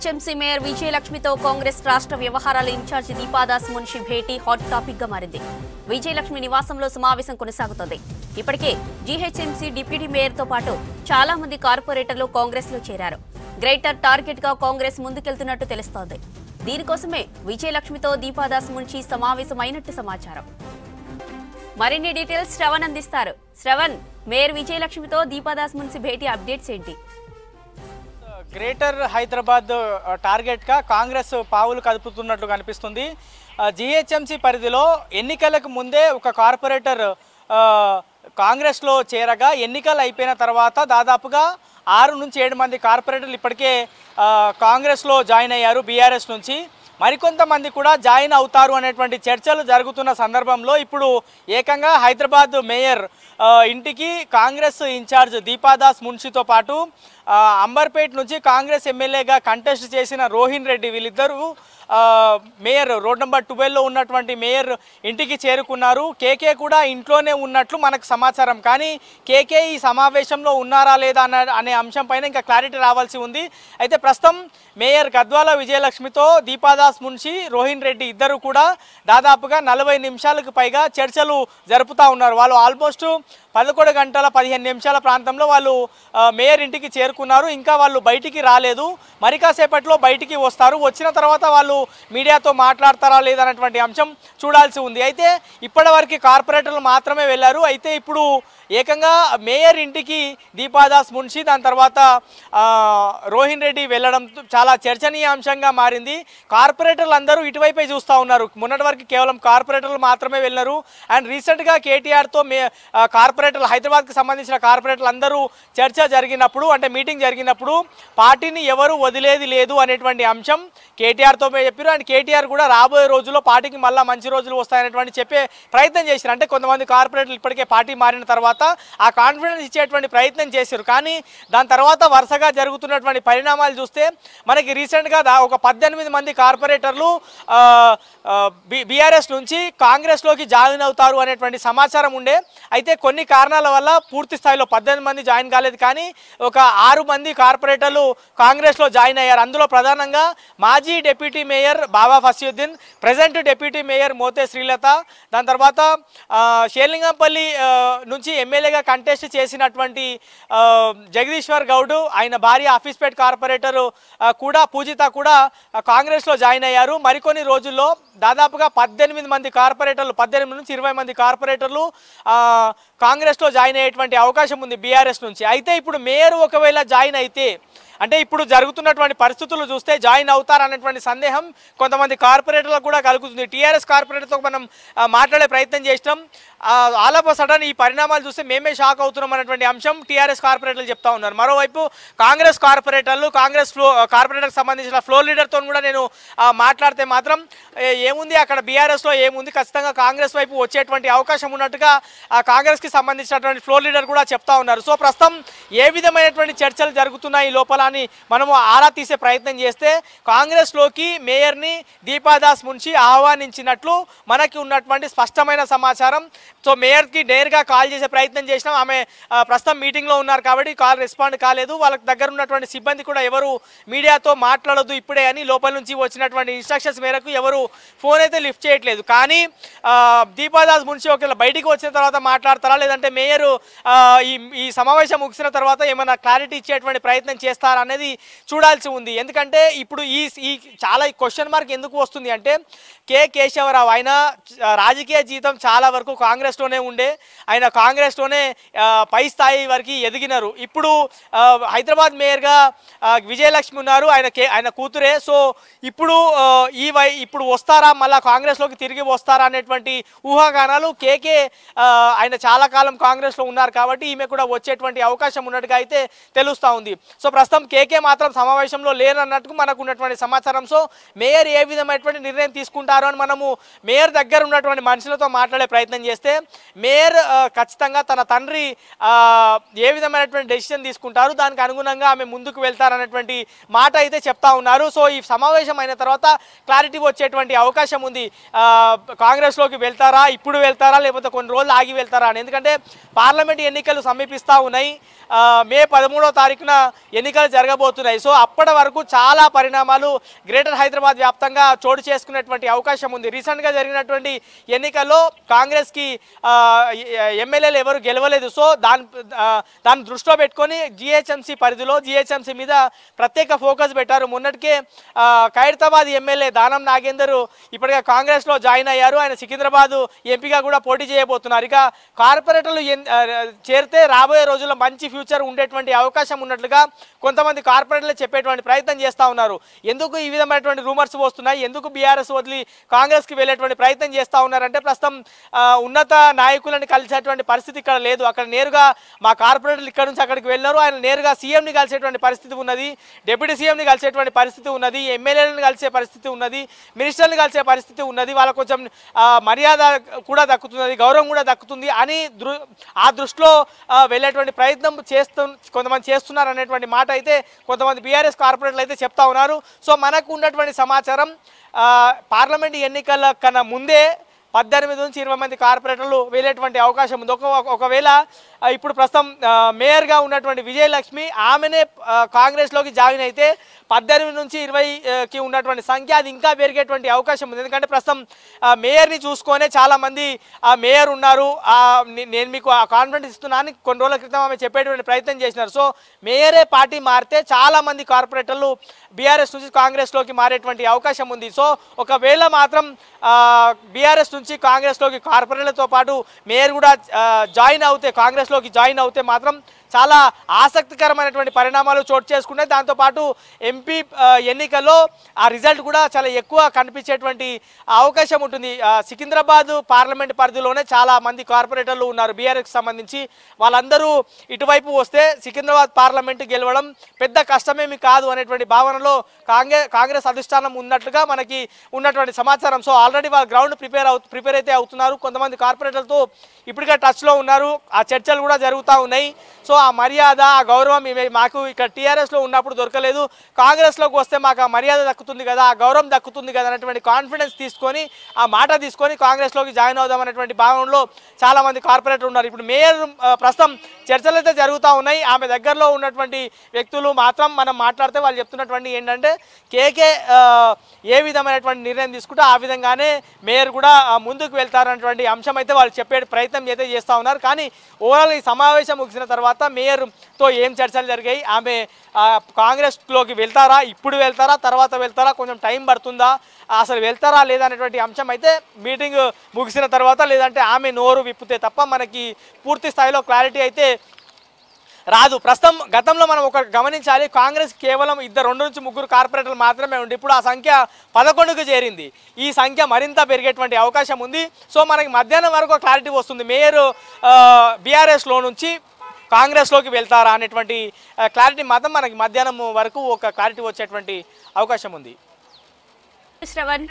GHMC mayor విజయలక్ష్మితో Congress రాష్ట్ర వ్యవహారాల incharge Deepa Das Munshi భేటీ hot topic గా మారింది. విజయలక్ష్మి నివాసంలో సమావేశం కొనసాగుతోంది. ఇప్పటికే జీహెచ్ఎంసీ డిప్యూటీ మేయర్ తో పాటు చాలా మంది కార్పొరేటర్లు కాంగ్రెస్ లో చేరారు. గ్రేటర్ టార్గెట్ గా కాంగ్రెస్ ముందుకెళ్తున్నట్టు తెలుస్తోంది. దీనికోసమే విజయలక్ష్మితో దీపాదాస్ మున్షి సమావేశమైనట్టు సమాచారం. మరిన్ని డీటెయిల్స్ శ్రవణ్ అందిస్తారు. శ్రవణ్, మేయర్ విజయలక్ష్మితో దీపాదాస్ మున్షి భేటీ అప్డేట్స్ ఏంటి? గ్రేటర్ హైదరాబాద్ టార్గెట్గా కాంగ్రెస్ పావులు కదుపుతున్నట్లు కనిపిస్తుంది. జీహెచ్ఎంసీ పరిధిలో ఎన్నికలకు ముందే ఒక కార్పొరేటర్ కాంగ్రెస్లో చేరగా ఎన్నికలు అయిపోయిన తర్వాత దాదాపుగా 6 నుంచి 7 మంది కార్పొరేటర్లు ఇప్పటికే కాంగ్రెస్లో జాయిన్ అయ్యారు బీఆర్ఎస్ నుంచి. మరికొంతమంది కూడా జాయిన్ అవుతారు అనేటువంటి చర్చలు జరుగుతున్న సందర్భంలో ఇప్పుడు ఏకంగా హైదరాబాద్ మేయర్ ఇంటికి కాంగ్రెస్ ఇన్ఛార్జ్ దీపాదాస్ మున్షితో పాటు అంబర్పేట్ నుంచి కాంగ్రెస్ ఎమ్మెల్యేగా కంటెస్ట్ చేసిన రోహిన్ రెడ్డి వీళ్ళిద్దరూ మేయర్ రోడ్ నెంబర్ 12లో ఉన్నటువంటి మేయర్ ఇంటికి చేరుకున్నారు. కేకే కూడా ఇంట్లోనే ఉన్నట్లు మనకు సమాచారం. కానీ కేకే ఈ సమావేశంలో ఉన్నారా లేదా అనే అంశం పైన ఇంకా క్లారిటీ రావాల్సి ఉంది. అయితే ప్రస్తుతం మేయర్ గద్వాల విజయలక్ష్మితో దీపాదాస్ మున్షి, రోహిన్ రెడ్డి ఇద్దరు కూడా దాదాపుగా 40 నిమిషాలకు పైగా చర్చలు జరుపుతూ ఉన్నారు. వాళ్ళు ఆల్మోస్ట్ 11 గంటల 15 నిమిషాల ప్రాంతంలో వాళ్ళు మేయర్ ఇంటికి చేరుకున్నారు. ఇంకా వాళ్ళు బయటికి రాలేదు. మరి కాసేపట్లో బయటికి వస్తారు. వచ్చిన తర్వాత వాళ్ళు మీడియాతో మాట్లాడతారా లేదన్నటువంటి అంశం చూడాల్సి ఉంది. అయితే ఇప్పటివరకు కార్పొరేటర్లు మాత్రమే వెళ్ళారు. అయితే ఇప్పుడు ఏకంగా మేయర్ ఇంటికి దీపాదాస్ మున్షి, దాని తర్వాత రోహిన్ రెడ్డి వెళ్ళడం చాలా చర్చనీయాంశంగా మారింది. కార్పొరేటర్లు అందరూ ఇటువైపే చూస్తూ ఉన్నారు. మొన్నటి వరకు కేవలం కార్పొరేటర్లు మాత్రమే వెళ్ళారు. అండ్ రీసెంట్గా కేటీఆర్తో కార్పొరేటర్లు, హైదరాబాద్కి సంబంధించిన కార్పొరేటర్లు అందరూ చర్చ జరిగినప్పుడు, అంటే మీటింగ్ జరిగినప్పుడు పార్టీని ఎవరు వదిలేది లేదు అనేటువంటి అంశం కేటీఆర్తో చెప్పారు. అండ్ కేటీఆర్ కూడా రాబోయే రోజుల్లో పార్టీకి మళ్ళీ మంచి రోజులు వస్తాయనేటువంటి చెప్పే ప్రయత్నం చేశారు. అంటే కొంతమంది కార్పొరేటర్లు ఇప్పటికే పార్టీ మారిన తర్వాత ఆ కాన్ఫిడెన్స్ ఇచ్చేటువంటి ప్రయత్నం చేశారు. కానీ దాని తర్వాత వరుసగా జరుగుతున్నటువంటి పరిణామాలు చూస్తే మనకి రీసెంట్గా ఒక 18 మంది కార్పొరేటర్లు బీఆర్ఎస్ నుంచి కాంగ్రెస్లోకి జాయిన్ అవుతారు అనేటువంటి సమాచారం ఉండే. అయితే కొన్ని కారణాల వల్ల పూర్తి స్థాయిలో 18 మంది జాయిన్ కాలేదు. కానీ ఒక 6 మంది కార్పొరేటర్లు కాంగ్రెస్లో జాయిన్ అయ్యారు. అందులో ప్రధానంగా మాజీ deputy mayor Baba Fasiuddin, present deputy mayor Mothe Srilatha, దాని తర్వాత షేర్లింగంపల్లి నుంచి ఎమ్మెల్యేగా కంటెస్ట్ చేసినటువంటి జగదీశ్వర్ గౌడ్, ఆయన భార్య ఆఫీస్పేట్ కార్పొరేటర్ కూడా పూజిత కూడా కాంగ్రెస్లో జాయిన్ అయ్యారు. మరికొన్ని రోజుల్లో దాదాపుగా 18 మంది కార్పొరేటర్లు, 18 నుంచి 20 మంది కార్పొరేటర్లు కాంగ్రెస్లో జాయిన్ అయ్యేటువంటి అవకాశం ఉంది బీఆర్ఎస్ నుంచి. అయితే ఇప్పుడు మేయర్ ఒకవేళ జాయిన్ అయితే, అంటే ఇప్పుడు జరుగుతున్నటువంటి పరిస్థితులు చూస్తే జాయిన్ అవుతారనేటువంటి సందేహం కొంతమంది కార్పొరేటర్లకు కూడా కలుగుతుంది. టీఆర్ఎస్ కార్పొరేటర్తో మనం మాట్లాడే ప్రయత్నం చేసినాం. ఆల్ ఆఫ్ సడన్ ఈ పరిణామాలు చూస్తే మేమే షాక్ అవుతున్నాం అనేటువంటి అంశం టీఆర్ఎస్ కార్పొరేటర్లు చెప్తా ఉన్నారు. మరోవైపు కాంగ్రెస్ కార్పొరేటర్లు, కాంగ్రెస్ కార్పొరేటర్కి సంబంధించిన ఫ్లోర్ లీడర్తో కూడా నేను మాట్లాడితే మాత్రం ఏముంది అక్కడ బీఆర్ఎస్లో ఏముంది, ఖచ్చితంగా కాంగ్రెస్ వైపు వచ్చేటువంటి అవకాశం ఉన్నట్టుగా కాంగ్రెస్కి సంబంధించినటువంటి ఫ్లోర్ లీడర్ కూడా చెప్తా ఉన్నారు. సో ప్రస్తుతం ఏ విధమైనటువంటి చర్చలు జరుగుతున్నాయి లోపల అని మనము ఆరా తీసే ప్రయత్నం చేస్తే కాంగ్రెస్లోకి మేయర్ని దీపాదాస్ మున్షి ఆహ్వానించినట్లు మనకి ఉన్నటువంటి స్పష్టమైన సమాచారం. సో మేయర్కి నేరుగా కాల్ చేసే ప్రయత్నం చేసినాం. ఆమె ప్రస్తుతం మీటింగ్లో ఉన్నారు కాబట్టి కాల్ రెస్పాండ్ కాలేదు. వాళ్ళకి దగ్గర ఉన్నటువంటి సిబ్బంది కూడా ఎవరు మీడియాతో మాట్లాడొద్దు ఇప్పుడే అని లోపల నుంచి వచ్చినటువంటి ఇన్స్ట్రక్షన్స్ మేరకు ఎవరు ఫోన్ అయితే లిఫ్ట్ చేయట్లేదు. కానీ దీపాదాస్ మున్షి ఒకవేళ బయటికి వచ్చిన తర్వాత మాట్లాడతారా, లేదంటే మేయర్ ఈ సమావేశం ముగిసిన తర్వాత ఏమైనా క్లారిటీ ఇచ్చేటువంటి ప్రయత్నం చేస్తారా అనేది చూడాల్సి ఉంది. ఎందుకంటే ఇప్పుడు ఈ చాలా క్వశ్చన్ మార్క్ ఎందుకు వస్తుంది అంటే కేశవరావు ఆయన రాజకీయ జీవితం చాలా వరకు కాంగ్రెస్లోనే ఉండే, ఆయన కాంగ్రెస్లోనే పై స్థాయి వరకు ఎదిగినారు. ఇప్పుడు హైదరాబాద్ మేయర్గా విజయలక్ష్మి ఉన్నారు, ఆయన కూతురే. సో ఇప్పుడు వస్తారా, మళ్ళీ కాంగ్రెస్లోకి తిరిగి వస్తారా అనేటువంటి ఊహాగానాలు. కేకే ఆయన చాలా కాలం కాంగ్రెస్లో ఉన్నారు కాబట్టి ఈమె కూడా వచ్చేటువంటి అవకాశం ఉన్నట్టుగా అయితే తెలుస్తూ ఉంది. సో ప్రస్తుతం కేకే మాత్రం సమావేశంలో లేనన్నట్టు మనకు ఉన్నటువంటి సమాచారం. సో మేయర్ ఏ విధమైనటువంటి నిర్ణయం తీసుకుంటారు అని మనము మేయర్ దగ్గర ఉన్నటువంటి మనుషులతో మాట్లాడే ప్రయత్నం చేస్తే మేయర్ ఖచ్చితంగా తన తండ్రి ఏ విధమైనటువంటి డెసిషన్ తీసుకుంటారు దానికి అనుగుణంగా ఆమె ముందుకు వెళ్తారనేటువంటి మాట అయితే చెప్తా ఉన్నారు. సో ఈ సమావేశం అయిన తర్వాత క్లారిటీ వచ్చేటువంటి అవకాశం ఉంది. కాంగ్రెస్లోకి వెళ్తారా, ఇప్పుడు వెళ్తారా, లేకపోతే కొన్ని రోజులు ఆగి వెళ్తారా అని. ఎందుకంటే పార్లమెంట్ ఎన్నికలు సమీపిస్తూ ఉన్నాయి. మే 13వ తారీఖున ఎన్నికలు జరగబోతున్నాయి. సో అప్పటి వరకు చాలా పరిణామాలు గ్రేటర్ హైదరాబాద్ వ్యాప్తంగా చోటు చేసుకునేటువంటి అవకాశం ఉంది. రీసెంట్గా జరిగినటువంటి ఎన్నికల్లో కాంగ్రెస్కి ఎమ్మెల్యేలు ఎవరు గెలవలేదు. సో దాన్ని దృష్టిలో పెట్టుకొని జిహెచ్ఎంసీ పరిధిలో జిహెచ్ఎంసీ మీద ప్రత్యేక ఫోకస్ పెట్టారు. మొన్నటికే ఖైరతాబాద్ ఎమ్మెల్యే దానం నాగేందర్ ఇప్పటికే కాంగ్రెస్లో జాయిన్ అయ్యారు. ఆయన సికింద్రాబాద్ ఎంపీగా కూడా పోటీ చేయబోతున్నారు. ఇక కార్పొరేటర్లు చేరితే రాబోయే రోజుల్లో మంచి ఫ్యూచర్ ఉండేటువంటి అవకాశం ఉన్నట్లుగా కొంతమంది కార్పొరేటర్లు చెప్పేటువంటి ప్రయత్నం చేస్తూ ఉన్నారు. ఎందుకు ఈ విధమైనటువంటి రూమర్స్ వస్తున్నాయి, ఎందుకు బీఆర్ఎస్ వదిలి కాంగ్రెస్కి వెళ్ళేటువంటి ప్రయత్నం చేస్తూ ఉన్నారంటే ప్రస్తుతం ఉన్నత నాయకులను కలిసేటువంటి పరిస్థితి ఇక్కడ లేదు. అక్కడ నేరుగా మా కార్పొరేటర్లు ఇక్కడ నుంచి అక్కడికి వెళ్ళారు. ఆయన నేరుగా సీఎంని కలిసేటువంటి పరిస్థితి ఉన్నది, డిప్యూటీ సీఎంని కలిసేటువంటి పరిస్థితి ఉన్నది, ఎమ్మెల్యేలను కలిసే పరిస్థితి ఉన్నది, మినిస్టర్ని కలిసే పరిస్థితి ఉన్నది. వాళ్ళకు కొంచెం మర్యాద కూడా దక్కుతున్నది, గౌరవం కూడా దక్కుతుంది అని ఆ దృష్టిలో వెళ్ళేటువంటి ప్రయత్నం కొంతమంది చేస్తున్నారు అనేటువంటి మాట అయితే కొంతమంది బీఆర్ఎస్ కార్పొరేటర్లు అయితే చెప్తా ఉన్నారు. సో మనకు ఉన్నటువంటి సమాచారం పార్లమెంట్ ఎన్నికల కన్నా ముందే 18 నుంచి 20 మంది కార్పొరేటర్లు వెళ్ళేటువంటి అవకాశం ఉంది. ఒకవేళ ఇప్పుడు ప్రస్తుతం మేయర్గా ఉన్నటువంటి విజయలక్ష్మి ఆమెనే కాంగ్రెస్లోకి జాయిన్ అయితే 18 నుంచి 20కి ఉన్నటువంటి సంఖ్య అది ఇంకా పెరిగేటువంటి అవకాశం ఉంది. ఎందుకంటే ప్రస్తుతం మేయర్ని చూసుకొనే చాలామంది మేయర్ ఉన్నారు, నేను మీకు కాన్ఫిడెన్స్ ఇస్తున్నాను కొన్ని రోజుల క్రితం ఆమె చెప్పేటువంటి ప్రయత్నం చేసినారు. సో మేయరే పార్టీ మారితే చాలామంది కార్పొరేటర్లు బీఆర్ఎస్ నుంచి కాంగ్రెస్లోకి మారేటువంటి అవకాశం ఉంది. సో ఒకవేళ మాత్రం బీఆర్ఎస్ నుంచి కాంగ్రెస్లోకి కార్పొరేటర్లతో పాటు మేయర్ కూడా జాయిన్ అవుతే కాంగ్రెస్లోకి జాయిన్ అవుతే మాత్రం చాలా ఆసక్తికరమైనటువంటి పరిణామాలు చోటు చేసుకున్నాయి. దాంతోపాటు ఎంపీ ఎన్నికల్లో ఆ రిజల్ట్ కూడా చాలా ఎక్కువ కనిపించేటువంటి అవకాశం ఉంటుంది. సికింద్రాబాద్ పార్లమెంట్ పరిధిలోనే చాలా మంది కార్పొరేటర్లు ఉన్నారు బీఆర్ఎస్కి సంబంధించి. వాళ్ళందరూ ఇటువైపు వస్తే సికింద్రాబాద్ పార్లమెంట్ గెలవడం పెద్ద కష్టమేమి కాదు అనేటువంటి భావనలో కాంగ్రెస్ అధిష్టానం ఉన్నట్లుగా మనకి ఉన్నటువంటి సమాచారం. సో ఆల్రెడీ వాళ్ళు గ్రౌండ్ ప్రిపేర్ అయితే అవుతున్నారు. కొంతమంది కార్పొరేటర్లతో ఇప్పటికే టచ్లో ఉన్నారు, ఆ చర్చలు కూడా జరుగుతూ ఉన్నాయి. సో ఆ మర్యాద, ఆ గౌరవం మాకు ఇక్కడ టీఆర్ఎస్లో ఉన్నప్పుడు దొరకలేదు, కాంగ్రెస్లోకి వస్తే మాకు ఆ మర్యాద దక్కుతుంది కదా, ఆ గౌరవం దక్కుతుంది కదా అనేటువంటి కాన్ఫిడెన్స్ తీసుకొని ఆ మాట తీసుకొని కాంగ్రెస్లోకి జాయిన్ అవుదాం అనేటువంటి భావనలో చాలామంది కార్పొరేటర్ ఉన్నారు. ఇప్పుడు మేయర్ ప్రస్తుతం చర్చలు అయితే జరుగుతూ ఉన్నాయి. ఆమె దగ్గరలో ఉన్నటువంటి వ్యక్తులు మాత్రం మనం మాట్లాడితే వాళ్ళు చెప్తున్నటువంటి ఏంటంటే కేకే ఏ విధమైనటువంటి నిర్ణయం తీసుకుంటే ఆ విధంగానే మేయర్ కూడా ముందుకు వెళ్తారనేటువంటి అంశం అయితే వాళ్ళు చెప్పే ప్రయత్నం అయితే చేస్తూ ఉన్నారు. కానీ ఓవరాల్ ఈ సమావేశం ముగిసిన తర్వాత మేయర్తో ఏం చర్చలు జరిగాయి, ఆమె కాంగ్రెస్లోకి వెళ్తారా, ఇప్పుడు వెళ్తారా, తర్వాత వెళ్తారా, కొంచెం టైం పడుతుందా, అసలు వెళ్తారా లేదా అనేటువంటి అంశం అయితే మీటింగ్ ముగిసిన తర్వాత లేదంటే ఆమె నోరు విప్పితే తప్ప మనకి పూర్తి స్థాయిలో క్లారిటీ అయితే రాదు. ప్రస్తుతం గతంలో మనం ఒక గమనించాలి, కాంగ్రెస్ కేవలం 2 నుంచి 3 కార్పొరేటర్లు మాత్రమే ఉండి ఇప్పుడు ఆ సంఖ్య 11కు చేరింది. ఈ సంఖ్య మరింత పెరిగేటువంటి అవకాశం ఉంది. సో మనకి మధ్యాహ్నం వరకు క్లారిటీ వస్తుంది, మేయర్ బీఆర్ఎస్లో నుంచి కాంగ్రెస్లోకి వెళ్తారా అనేటువంటి క్లారిటీ మాత్రం మనకి మధ్యాహ్నం వరకు ఒక క్లారిటీ వచ్చేటువంటి అవకాశం ఉంది. శ్రవణ్.